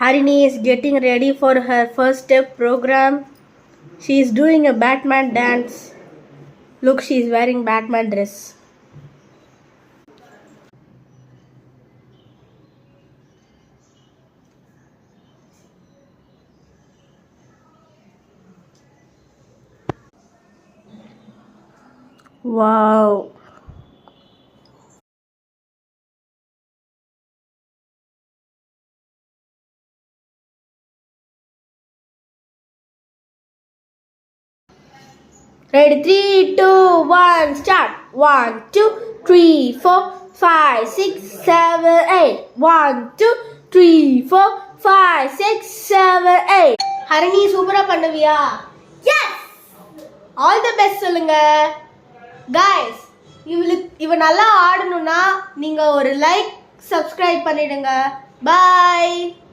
Harini is getting ready for her first step program. She is doing a Batman dance. Look, she is wearing Batman dress. Wow. Ready, 3, 2, 1, start. 1, 2, 3, 4, 5, 6, 7, 8. 1, 2, 3, 4, 5, 6, 7, 8. Harini, சூப்பரா பண்ணுவியா? Yes! All the best சொல்லுங்க. Guys, இவ நல்லா ஆடணும்னா நீங்க ஒரு like, subscribe பண்ணிடுங்க. Bye.